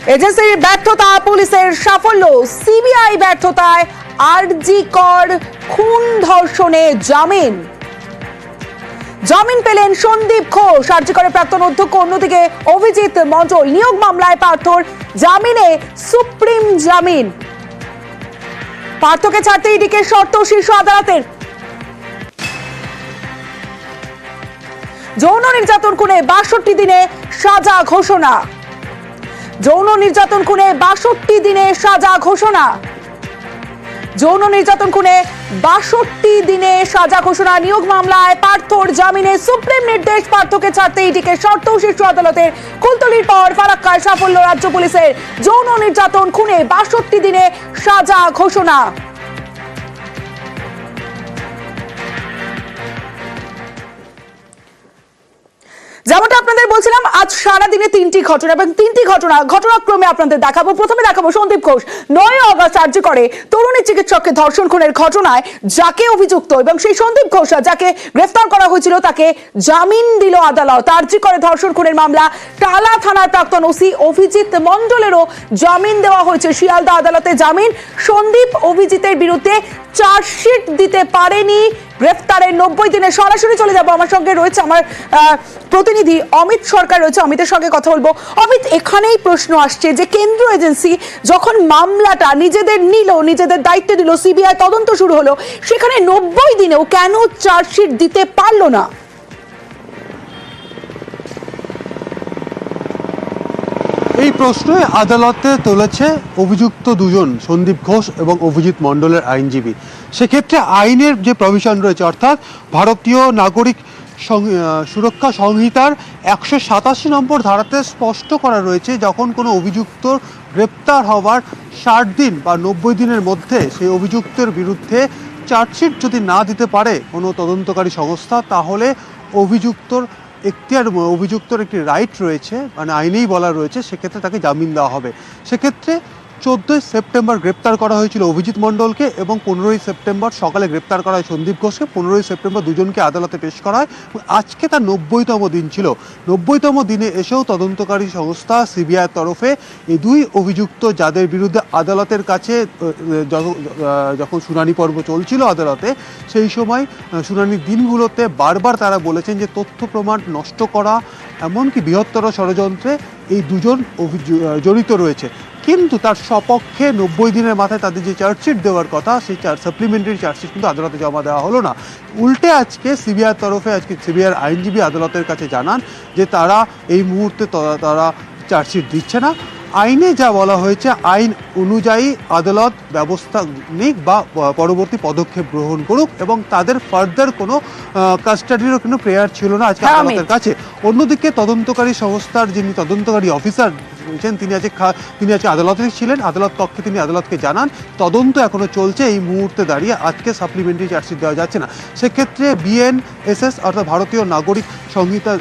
এজেন্সির ব্যর্থতা, পুলিশের সাফল্য, সিবিআই ব্যর্থতায় আরজি কর খুন ধর্ষণে জামিন পেলেন সন্দীপ ঘোষ, আরজি করের প্রাক্তন অধ্যক্ষ। অন্যদিকে অভিজিৎ মণ্ডল নিয়োগ মামলায় পার্থর জামিনে সুপ্রিম জামিন। পার্থকে ছাড়তে ইডিকে শর্ত শীর্ষ আদালতের। যৌন নির্যাতন খুনে 62 দিনে সাজা ঘোষণা। যৌন নির্যাতন খুনে 62 দিনে সাজা ঘোষণা। যৌন নির্যাতন খুনে 62 দিনে সাজা ঘোষণা। নিয়োগ মামলায় পার্থর জামিনে সুপ্রিম নির্দেশ। পার্থকে ছাড়তে ইডিকে শর্ত শীর্ষ আদালতের। কুলতলির পর ফারাক্কায় সাফল্য রাজ্য পুলিশের। যৌন নির্যাতন খুনে 62 দিনে সাজা ঘোষণা। যেমনটা আপনাদের বলছিলাম, আজ সারাদিনে 3টি ঘটনা এবং 3টি ঘটনাক্রমে আপনাদের দেখাবো। প্রথমে দেখাবো সন্দীপ ঘোষ। 9 আগস্ট আরজি করে তরুণী চিকিৎসককে ধর্ষণ খুনের ঘটনায় যাকে অভিযুক্ত এবং সেই সন্দীপ ঘোষ যাকে গ্রেফতার করা হয়েছিল তাকে জামিন দিল আদালত। আরজি করে ধর্ষণ খুনের মামলা টালা থানার প্রাক্তন ওসি অভিজিৎ মণ্ডলেরও জামিন দেওয়া হয়েছে শিয়ালদা আদালতে। জামিন। সন্দীপ অভিজিতের বিরুদ্ধে চার্জশিট দিতে পারেনি গ্রেফতারের 90 দিনে। সরাসরি চলে যাবো, আমার সঙ্গে রয়েছে আমার প্রতিনিধি অমিত সরকার রয়েছে, অমিতের সঙ্গে কথা বলবো। অমিত, এখানেই প্রশ্ন আসছে যে কেন্দ্র এজেন্সি যখন মামলাটা নিজেদের দায়িত্বে দিল, সিবিআই তদন্ত শুরু হলো, সেখানে 90 দিনেও কেন চার্জশিট দিতে পারলো না? এই প্রশ্নে আদালতে তুলেছে অভিযুক্ত দুজন, সন্দীপ ঘোষ এবং অভিজিৎ মণ্ডলের আইনজীবী। সেক্ষেত্রে আইনের যে প্রভিশন রয়েছে, অর্থাৎ ভারতীয় নাগরিক সুরক্ষা সংহিতার 187 নম্বর ধারাতে স্পষ্ট করা রয়েছে, যখন কোনো অভিযুক্ত গ্রেপ্তার হওয়ার 60 দিন বা 90 দিনের মধ্যে সেই অভিযুক্তের বিরুদ্ধে চার্জশিট যদি না দিতে পারে কোনো তদন্তকারী সংস্থা, তাহলে অভিযুক্তর একটি রাইট রয়েছে, মানে আইনেই বলা রয়েছে, সেক্ষেত্রে তাকে জামিন দেওয়া হবে। সেক্ষেত্রে 14 সেপ্টেম্বর গ্রেপ্তার করা হয়েছিল অভিজিৎ মণ্ডলকে এবং 15 সেপ্টেম্বর সকালে গ্রেপ্তার করা হয় সন্দীপ ঘোষকে। 15 সেপ্টেম্বর দুজনকে আদালতে পেশ করা হয়। আজকে তার 90তম দিন ছিল। 90তম দিনে এসেও তদন্তকারী সংস্থা সিবিআইয়ের তরফে এই দুই অভিযুক্ত, যাদের বিরুদ্ধে আদালতের কাছে যখন শুনানি পর্ব চলছিল আদালতে, সেই সময় শুনানির দিনগুলোতে বারবার তারা বলেছেন যে তথ্য প্রমাণ নষ্ট করা, এমনকি বৃহত্তর ষড়যন্ত্রে এই দুজন জড়িত রয়েছে। কিন্তু তার সপক্ষে 90 দিনের মাথায় তাদের যে চার্জশিট দেওয়ার কথা, সেই সাপ্লিমেন্টারি চার্জশিট কিন্তু আদালতে জমা দেওয়া হলো না। উল্টে আজকে সিবিআইয়ের তরফে সিবিআইয়ের আইনজীবী আদালতের কাছে জানান যে তারা এই মুহূর্তে তারা চার্জশিট দিচ্ছে না। আইনে যা বলা হয়েছে, আইন অনুযায়ী আদালত ব্যবস্থা নিক বা পরবর্তী পদক্ষেপ গ্রহণ করুক, এবং তাদের ফার্দার কোনো কাস্টাডিরও কোনো প্রেয়ার ছিল না আজকে আদালতের কাছে। অন্যদিকে তদন্তকারী সংস্থার যিনি তদন্তকারী অফিসার রয়েছেন, তিনি আজকে আদালতে ছিলেন। আদালত কক্ষে তিনি আদালতকে জানান তদন্ত এখনো চলছে, এই মুহূর্তে দাঁড়িয়ে আজকে সাপ্লিমেন্টারি চার্জশিট দেওয়া যাচ্ছে না। সেক্ষেত্রে বিএনএসএস অর্থাৎ ভারতীয় নাগরিক সংহিতা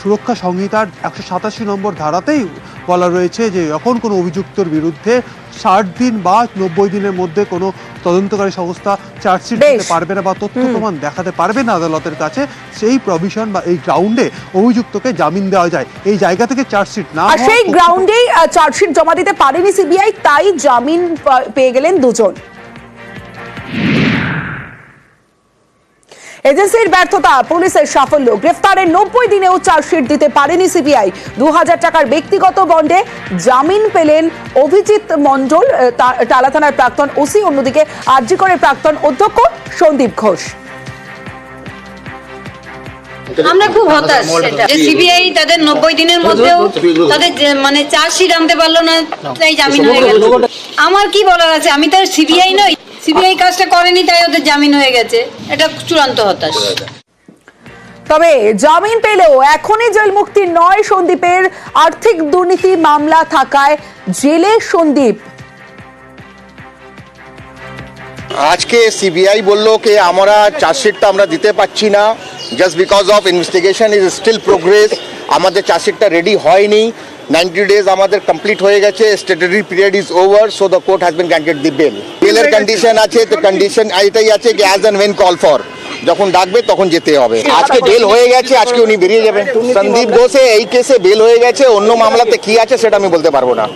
সুরক্ষা সংহিতার 187 নম্বর ধারাতেই বলা রয়েছে যে যখন কোনো অভিযুক্তর বিরুদ্ধে 60 দিন বা 90 দিনের মধ্যে কোনো তদন্তকারী সংস্থা চার্জশিট দিতে পারবে না বা তথ্য প্রমাণ দেখাতে পারবে না আদালতের কাছে, সেই প্রভিশন বা এই গ্রাউন্ডে অভিযুক্তকে জামিন দেওয়া যায়। এই জায়গা থেকে চার্জশিট না, সেই গ্রাউন্ডেই চার্জশিট জমা দিতে পারেনি সিবিআই, তাই জামিন পেয়ে গেলেন দুজন। এজেন্সির ব্যর্থতা, পুলিশের সাফল্য, গ্রেফতারের 90 দিনেও চার্জশিট দিতে পারেনি সিবিআই। 2000 টাকার ব্যক্তিগত বন্ডে জামিন পেলেন অভিজিৎ মণ্ডল, টালা থানার প্রাক্তন ওসি। অন্যদিকে আরজি করের প্রাক্তন অধ্যক্ষ সন্দীপ ঘোষ। আমরা খুব হতাশ যে সিবিআই তাদের 90 দিনের মধ্যেও তাদের মানে চার্জশিট আনতে পারলো না, তাই জামিন হয়ে গেল। আমার কি বলার আছে, আমি তো সিবিআই নই, সিবিআই কাজটা করেনি তাই ওদের জামিন হয়ে গেছে। এটা চূড়ান্ত হতাশ। তবে জামিন পেলেও এখনই জেল মুক্তি নয় সন্দীপের। আর্থিক দুর্নীতি মামলা থাকায় জেলে সন্দীপ। আজকে সিবিআই বললো যে আমরা চার্জশিটটা আমরা দিতে পারছি না, just because of investigation is still progress. আমাদের চার্জশিটটা রেডি হয়নি, 90 days আমাদের কমপ্লিট হয়ে গেছে, statutory period is over, so the court has been granted the bail. বেলের কন্ডিশন আছে, তো কন্ডিশন এটাই আছে কি as and when call for, যখন ডাকবে তখন যেতে হবে। আজকে বেল হয়ে গেছে, আজকে উনি বেরিয়ে যাবেন। সন্দীপ ঘোষে এই কেসে বেল হয়ে গেছে, অন্য মামলাতে কি আছে সেটা আমি বলতে পারবো না।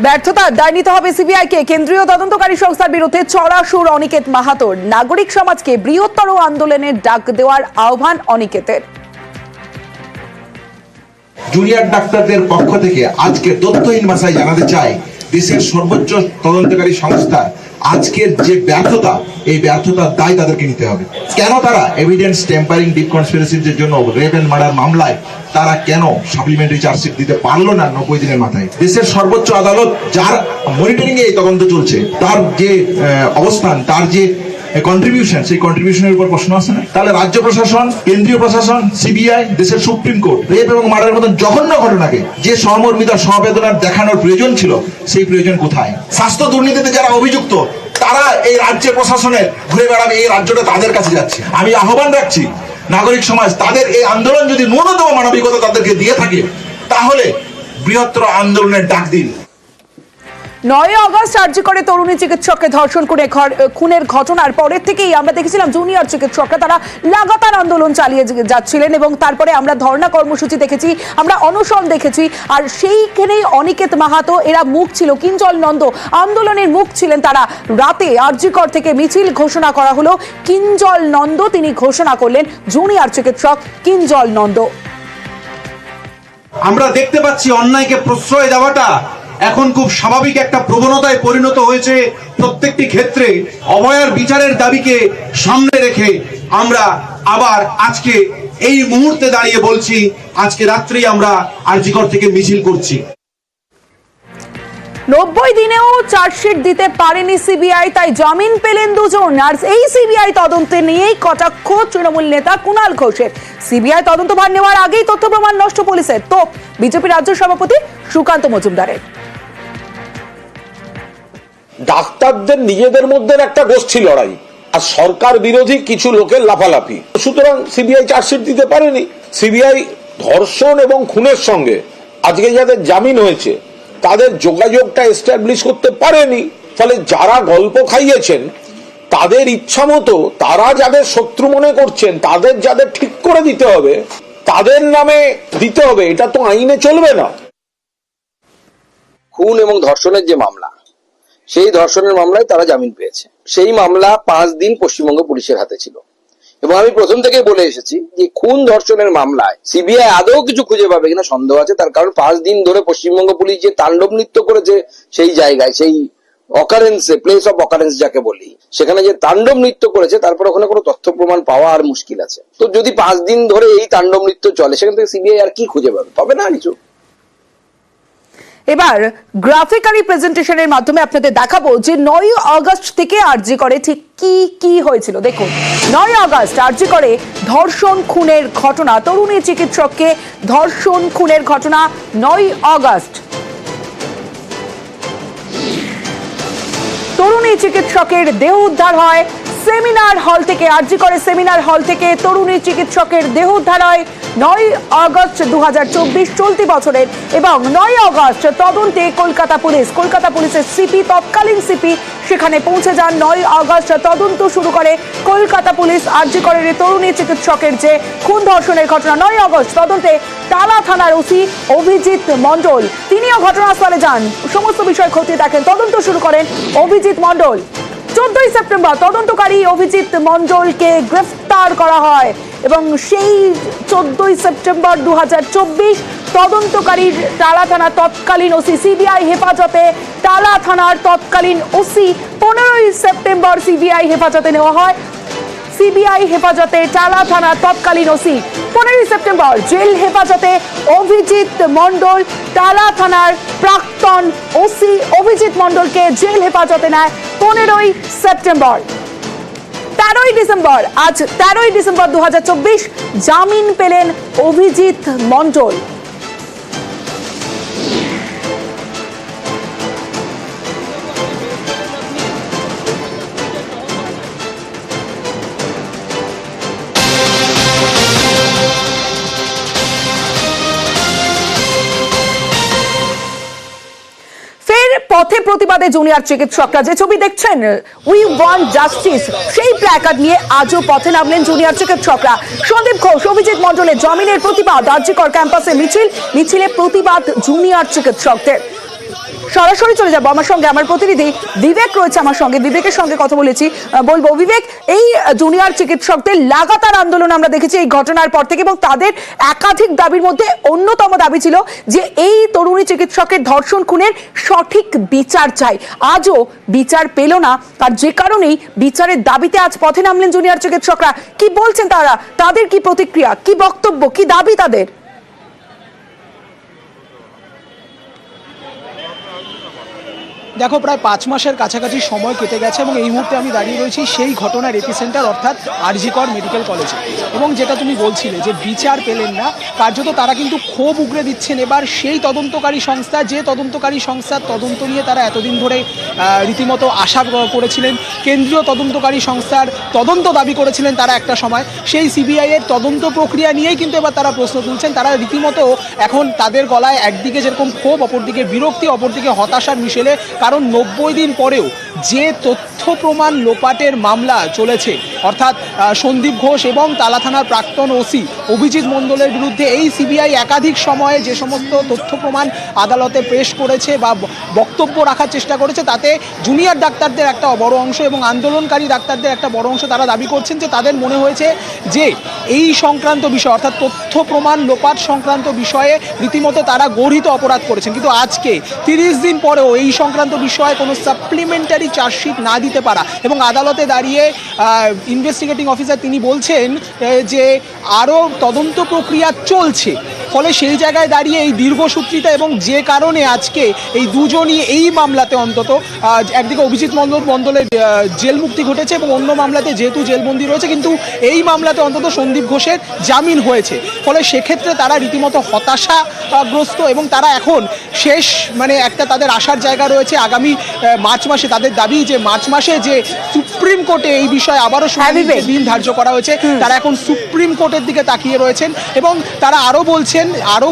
ব্যর্থতার দায় নিতে হবে সিবিআইকে। কেন্দ্রীয় তদন্তকারী সংস্থার বিরুদ্ধে চড়া সুর অনিকেত মাহাতোর। নাগরিক সমাজকে বৃহত্তর আন্দোলনের ডাক দেওয়ার আহ্বান অনিকেতের। জুনিয়র ডাক্তারদের পক্ষ থেকে আজকে তথ্যহীন ভাষায় জানাতে চাই, দেশের সর্বোচ্চ তদন্তকারী সংস্থা আজকের যে ব্যর্থতা, এই ব্যর্থতার দায় তাদেরকে নিতে হবে। কেন তারা এভিডেন্স টেম্পারিং, ডিপ কনস্পিরেসির জন্য রেপ এন্ড মার্ডার মামলায় তারা কেন সাপ্লিমেন্টারি চার্জশিট দিতে পারলো না 90 দিনের মাথায়? দেশের সর্বোচ্চ আদালত যার মনিটরিং এ এই তদন্ত চলছে, তার যে অবস্থান, তার যে কন্ট্রিবিউশন, সেই কন্ট্রিবিউশনের উপর প্রশ্ন আছে না? তাহলে রাজ্য প্রশাসন, কেন্দ্রীয় প্রশাসন, সিবিআই, দেশের সুপ্রিম কোর্ট রেপ এবং মার্ডারের মতন জঘন্য ঘটনাকে যে সহমর্মিতা, সমবেদনার দেখানোর প্রয়োজন ছিল, সেই প্রয়োজন কোথায়? স্বাস্থ্য দুর্নীতিতে যারা অভিযুক্ত, তারা এই রাজ্যের প্রশাসনের ঘুরে বেড়াবে, এই রাজ্যটা তাদের কাছে যাচ্ছে। আমি আহ্বান রাখছি, নাগরিক সমাজ তাদের এই আন্দোলন যদি ন্যূনতম মানবিকতা তাদেরকে দিয়ে থাকে, তাহলে বৃহত্তর আন্দোলনের ডাক দিন। 9 আগস্ট আরজি করে তরুণী চিকিৎসককে ধর্ষণ করে খুনের ঘটনার পরের থেকেই আমরা দেখেছিলাম জুনিয়র চিকিৎসকরা তারা লাগাতার আন্দোলন চালিয়ে যাচ্ছিলেন এবং তারপরে আমরা ধর্ণা কর্মসূচি দেখেছি, আমরা অনশন দেখেছি। আর সেইখানেই অনিকেত মাহাতো, এরা মুখ ছিল, কিঞ্জল নন্দ আন্দোলনের মুখ ছিলেন তারা। রাতে আরজিকর থেকে মিছিল ঘোষণা করা হলো, কিঞ্জল নন্দ তিনি ঘোষণা করলেন, জুনিয়র চিকিৎসক কিঞ্জল নন্দ। আমরা দেখতে পাচ্ছি অন্যায়কে প্রশ্রয় দেওয়াটা এখন খুব স্বাভাবিক একটা প্রবণতায় পরিণত হয়েছে। প্রত্যেকটি ক্ষেত্রে অভয়ার বিচারের দাবিকে সামনে রেখে আমরা আবার আজকে এই মুহূর্তে দাঁড়িয়ে বলছি, আজকে রাত্রেই আমরা আরজিকর থেকে মিছিল করছি। 90 দিনেও চার্জশিট দিতে পারেনি সিবিআই, তাই জামিন পেলেন দুজন। আর এই সিবিআই তদন্তে নিয়েই কটাক্ষ তৃণমূল নেতা কুণাল ঘোষের। সিবিআই তদন্ত ভার নেওয়ার আগেই তথ্য প্রমাণ নষ্ট পুলিশের, তো বিজেপি রাজ্য সভাপতি সুকান্ত মজুমদারের। ডাক্তারদের নিজেদের মধ্যে একটা গোষ্ঠী লড়াই আর সরকার বিরোধী কিছু লোকের লাফালাফি, সুতরাং সিবিআই চার্জশিট দিতে পারেনি। সিবিআই ধর্ষণ এবং খুনের সঙ্গে আজকে যাদের জামিন হয়েছে তাদের যোগাযোগটা এস্টাবলিশ করতে পারেনি। ফলে যারা গল্প খাইয়েছেন তাদের ইচ্ছা মতো তারা যাদের শত্রু মনে করছেন, তাদের যাদের ঠিক করে দিতে হবে, তাদের নামে দিতে হবে, এটা তো আইনে চলবে না। খুন এবং ধর্ষণের যে মামলা, সেই ধর্ষণের মামলায় তারা জামিন পেয়েছে। সেই মামলা 5 দিন পশ্চিমবঙ্গ পুলিশের হাতে ছিল এবং আমি প্রথম থেকে বলে এসেছি যে খুন ধর্ষণের মামলায় সিবিআই আদৌ কিছু খুঁজে পাবে কিনা সন্দেহ আছে। তার কারণ 5 দিন ধরে পশ্চিমবঙ্গ পুলিশ যে তাণ্ডব নৃত্য করেছে সেই জায়গায়, সেই অকারেন্সে, প্লেস অফ অকারেন্স যাকে বলি, সেখানে যে তাণ্ডব নৃত্য করেছে, তারপর ওখানে কোনো তথ্য প্রমাণ পাওয়া আর মুশকিল আছে। তো যদি 5 দিন ধরে এই তাণ্ডব নৃত্য চলে, সেখান থেকে সিবিআই আর কি খুঁজে পাবে? পাবে না কিছু। এবার গ্রাফিক্যালি প্রেজেন্টেশনের মাধ্যমে আপনাদের দেখাবো যে 9 আগস্ট থেকে আরজি করে ঠিক কি কি হয়েছিল। দেখুন, 9 আগস্ট আরজি করে ধর্ষণ খুনের ঘটনা, তরুণী চিকিৎসককে ধর্ষণ খুনের ঘটনা 9 আগস্ট। তরুণী চিকিৎসকের দেহ উদ্ধার হয় সেমিনার হল থেকে। আরজি করে সেমিনার হল থেকে তরুণী চিকিৎসকের দেহ উদ্ধার হয় 9 আগস্ট 2024 চলতি বছরের। এবং 9 আগস্ট তদন্তে কলকাতা পুলিশের সিপি, তৎকালীন সিপি সেখানে পৌঁছে যান। 9 আগস্ট তদন্ত শুরু করে কলকাতা পুলিশ আরজি করের তরুণী চিকিৎসকের যে খুন ধর্ষণের ঘটনা। 9 আগস্ট তদন্তে টালা থানার ওসি অভিজিৎ মণ্ডল তিনিও ঘটনাস্থলে যান, সমস্ত বিষয় খতিয়ে দেখেন, তদন্ত শুরু করেন অভিজিৎ মণ্ডল। 14 সেপ্টেম্বর তদন্তকারী অভিজিৎ মণ্ডলকে গ্রেফতার করা হয় এবং সেই 14 সেপ্টেম্বর 2024 তদন্তকারী টালা থানার তৎকালীন ওসি, সিবিআই হেফাজতে টালা থানার তৎকালীন ওসি 15 সেপ্টেম্বর সিবিআই হেফাজতে নেওয়া হয়। সিবিআই হেফাজতে টালা থানার তৎকালীন ওসি 15 সেপ্টেম্বর জেল হেফাজতে অভিজিৎ মণ্ডল। টালা থানার প্রাক্তন ওসি অভিজিৎ মণ্ডলকে জেল হেফাজতে নেয় 15 সেপ্টেম্বর। 13 ডিসেম্বর, আজ 13 ডিসেম্বর 2024 জামিন পেলেন অভিজিৎ মণ্ডল। পথে প্রতিবাদে জুনিয়র চিকিৎসকরা, যে ছবি দেখছেন উই ওয়ান্ট জাস্টিস, সেই প্ল্যাকার্ড নিয়ে আজও পথে নামলেন জুনিয়র চিকিৎসকরা। সন্দীপ ঘোষ, অভিজিৎ মণ্ডলের জামিনের প্রতিবাদ, আরজিকর ক্যাম্পাসে মিছিলে প্রতিবাদ জুনিয়র চিকিৎসকদের। সরাসরি চলে যাবো আমার সঙ্গে, আমার প্রতিনিধি বিবেক রয়েছে আমার সঙ্গে, বিবেকের সঙ্গে কথা বলবো। বিবেক, এই জুনিয়র চিকিৎসকদের লাগাতার আন্দোলন আমরা দেখেছি এই ঘটনার পর থেকে, এবং তাদের একাধিক দাবির মধ্যে অন্যতম দাবি ছিল যে এই তরুণী চিকিৎসকের ধর্ষণ খুনের সঠিক বিচার চাই। আজও বিচার পেল না, আর যে কারণেই বিচারের দাবিতে আজ পথে নামলেন জুনিয়র চিকিৎসকরা। কি বলছেন তারা, তাদের কি প্রতিক্রিয়া, কি বক্তব্য, কি দাবি তাদের? দেখো, প্রায় 5 মাসের কাছাকাছি সময় কেটে গেছে এবং এই মুহূর্তে আমি দাঁড়িয়ে রয়েছি সেই ঘটনার এপিসেন্টার অর্থাৎ আরজিকর মেডিকেল কলেজে। এবং যেটা তুমি বলছিলে যে বিচার পেলেন না, কার্যত তারা কিন্তু ক্ষোভ উগরে দিচ্ছেন এবার সেই তদন্তকারী সংস্থা, যে তদন্তকারী সংস্থার তদন্ত নিয়ে তারা এতদিন ধরে রীতিমতো আশা করেছিলেন, কেন্দ্রীয় তদন্তকারী সংস্থার তদন্ত দাবি করেছিলেন তারা একটা সময়। সেই সিবিআই এর তদন্ত প্রক্রিয়া নিয়েই কিন্তু এবার তারা প্রশ্ন তুলছেন। তারা রীতিমতো এখন তাদের গলায় একদিকে যেরকম ক্ষোভ, অপরদিকে বিরক্তি, অপরদিকে হতাশার মিশেলে। কারণ 90 দিন পরেও যে তথ্য প্রমাণ লোপাটের মামলা চলেছে, অর্থাৎ সন্দীপ ঘোষ এবং তালা থানার প্রাক্তন ওসি অভিজিৎ মণ্ডলের বিরুদ্ধে এই সিবিআই একাধিক সময়ে যে সমস্ত তথ্য প্রমাণ আদালতে পেশ করেছে বা বক্তব্য রাখার চেষ্টা করেছে, তাতে জুনিয়র ডাক্তারদের একটা বড় অংশ এবং আন্দোলনকারী ডাক্তারদের একটা বড় অংশ তারা দাবি করছেন যে তাদের মনে হয়েছে যে এই সংক্রান্ত বিষয়, অর্থাৎ তথ্য প্রমাণ লোপাট সংক্রান্ত বিষয়ে রীতিমতো তারা গর্হিত অপরাধ করেছেন। কিন্তু আজকে 30 দিন পরেও এই সংক্রান্ত বিষয়ে কোনো সাপ্লিমেন্টারি চার্জশিট না দিতে পারা, এবং আদালতে দাঁড়িয়ে ইনভেস্টিগেটিং অফিসার তিনি বলছেন যে আরও তদন্ত প্রক্রিয়া চলছে। ফলে সেই জায়গায় দাঁড়িয়ে এই দীর্ঘসূত্রিতা এবং যে কারণে আজকে এই দুজনই এই মামলাতে অন্তত একদিকে অভিজিৎ মণ্ডলের জেল মুক্তি ঘটেছে এবং অন্য মামলাতে যেহেতু জেলবন্দি রয়েছে, কিন্তু এই মামলাতে অন্তত সন্দীপ ঘোষের জামিন হয়েছে। ফলে সেক্ষেত্রে তারা রীতিমতো হতাশাগ্রস্ত এবং তারা এখন শেষ একটা তাদের আশার জায়গা রয়েছে আগামী মার্চ মাসে। তাদের দাবি যে মার্চ মাসে যে সুপ্রিম কোর্টে এই বিষয়ে আবারও শুনানির দিন ধার্য করা হয়েছে, তারা এখন সুপ্রিম কোর্টের দিকে তাকিয়ে রয়েছেন এবং তারা আরও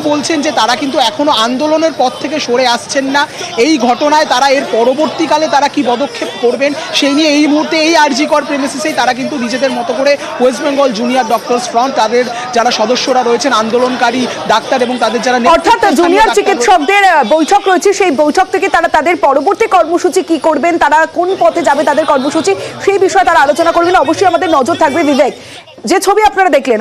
বলছেন যে তারা কিন্তু এখনো আন্দোলনের পথ থেকে সরে আসছেন না। এই ঘটনায় তারা এর পরবর্তীকালে তারা কি পদক্ষেপ করবেন সেই নিয়ে এই মুহূর্তে এই আরজিকর প্রেমিসিসেই তারা কিন্তু নিজেদের মতো করে West Bengal junior doctors front, তাদের যারা সদস্যরা রয়েছেন আন্দোলনকারী ডাক্তার এবং তাদের যারা অর্থাৎ জুনিয়র চিকিৎসকদের বৈঠক রয়েছে, সেই বৈঠক থেকে তারা তাদের পরবর্তী কর্মসূচি কি করবেন, তারা কোন পথে যাবে, তাদের কর্মসূচি, সেই বিষয়ে তারা আলোচনা করবেন। অবশ্যই আমাদের নজর থাকবে। বিবেক, যে ছবি আপনারা দেখলেন,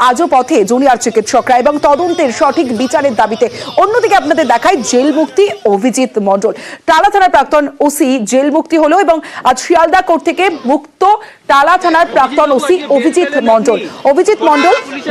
আজও পথে জুনিয়র চিকিৎসকরা এবং তদন্তের সঠিক বিচারের দাবিতে। অন্যদিকে আপনাদের দেখায় জেল মুক্তি অভিজিৎ মণ্ডল, টালা থানার প্রাক্তন ওসি জেল মুক্তি হলো এবং আজ শিয়ালদা কোর্ট থেকে মুক্ত টালা থানার প্রাক্তন ওসি অভিজিৎ মণ্ডল।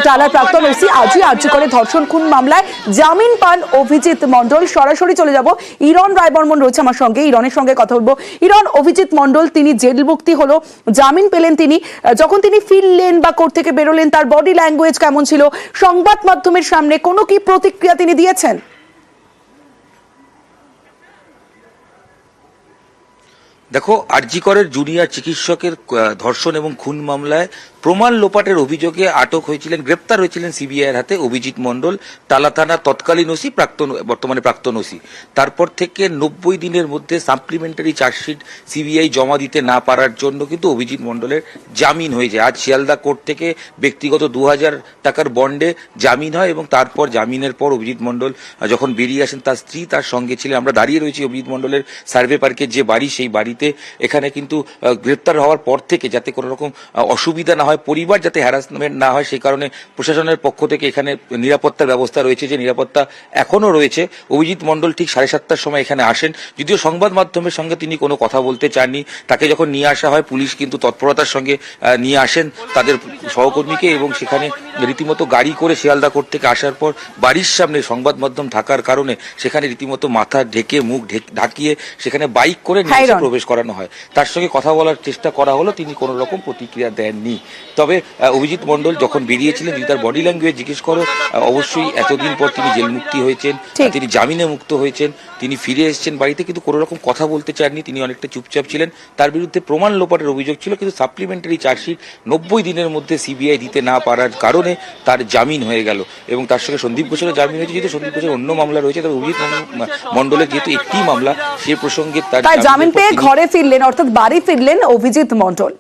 টালার প্রাক্তন ওসি আজই আরজিকরে ধর্ষণ খুন মামলায় জামিন পান অভিজিৎ মণ্ডল। সরাসরি চলে যাব, ইরন রায়বর্মন রয়েছে আমার সঙ্গে, ইরনের সঙ্গে কথা বলবো। ইরন, অভিজিৎ মণ্ডল তিনি জেল মুক্তি হলো, জামিন পেলেন, তিনি যখন তিনি ফিরলেন বা কোর্ট থেকে বেরোলেন তার বডি ল্যাঙ্গুয়েজ কেমন ছিল, সংবাদ মাধ্যমের সামনে কোনো কি প্রতিক্রিয়া তিনি দিয়েছেন? দেখো, আরজিকরের জুনিয়র চিকিৎসকের ধর্ষণ এবং খুন মামলায় প্রমাণ লোপাটের অভিযোগে আটক হয়েছিলেন, গ্রেপ্তার হয়েছিলেন সিবিআই এর হাতে অভিজিৎ মণ্ডল, টালা থানার তৎকালীন ওসি, বর্তমানে প্রাক্তন ওসি। তারপর থেকে 90 দিনের মধ্যে সাপ্লিমেন্টারি চার্জশিট সিবিআই জমা দিতে না পারার জন্য কিন্তু অভিজিৎ মণ্ডলের জামিন হয়ে যায়। আজ শিয়ালদা কোর্ট থেকে ব্যক্তিগত 2000 টাকার বন্ডে জামিন হয় এবং তারপর জামিনের পর অভিজিৎ মণ্ডল যখন বেরিয়ে আসেন, তার স্ত্রী তার সঙ্গে ছিলেন। আমরা দাঁড়িয়ে রয়েছি অভিজিৎ মণ্ডলের সার্ভে পার্কের যে বাড়ি, সেই বাড়িতে। এখানে কিন্তু গ্রেপ্তার হওয়ার পর থেকে যাতে কোনো রকম অসুবিধা না হয়, পরিবার যাতে হ্যারাসমেন্ট না হয়, সেই কারণে প্রশাসনের পক্ষ থেকে এখানে নিরাপত্তার ব্যবস্থা রয়েছে, যে নিরাপত্তা এখনো রয়েছে। অভিজিৎ মণ্ডল ঠিক 7:30টার সময় এখানে আসেন, যদিও সংবাদ মাধ্যমের সঙ্গে তিনি কোনো কথা বলতে চাননি। তাকে যখন নিয়ে আসা হয়, পুলিশ কিন্তু তৎপরতার সঙ্গে নিয়ে আসেন তাদের সহকর্মীকে এবং সেখানে রীতিমতো গাড়ি করে শিয়ালদা কোর্ট থেকে আসার পর বাড়ির সামনে সংবাদ মাধ্যম থাকার কারণে সেখানে রীতিমতো মাথা ঢেকে, মুখ ঢাকিয়ে সেখানে বাইক করে নিয়ে প্রবেশ করানো হয়। তার সঙ্গে কথা বলার চেষ্টা করা হলো, তিনি কোনো রকম প্রতিক্রিয়া দেননি। তবে অভিজিৎ মণ্ডল যখন বেরিয়েছিলেন, যদি তার বডি ল্যাঙ্গুয়েজ জিজ্ঞেস করো, অবশ্যই এতদিন পর তিনি জেল মুক্তি হয়েছেন, তিনি জামিনে মুক্ত হয়েছেন, তিনি ফিরে এসেছেন বাড়িতে, কিন্তু কোনো রকম কথা বলতে চাননি, তিনি অনেকটা চুপচাপ ছিলেন। তার বিরুদ্ধে প্রমাণ লোপাটের অভিযোগ ছিল, কিন্তু সাপ্লিমেন্টারি চার্জশিট 90 দিনের মধ্যে সিবিআই দিতে না পারার কারণে তার জামিন হয়ে গেল এবং তার সঙ্গে সন্দীপ ঘোষেরও জামিন হয়েছে। যেহেতু সন্দীপ ঘোষের অন্য মামলা রয়েছে, তবে অভিজিৎ মণ্ডলের যেহেতু একটি মামলা, সে প্রসঙ্গে তার জামিন পেয়ে ঘরে ফিরলেন, অর্থাৎ বাড়ি ফিরলেন অভিজিৎ মণ্ডল।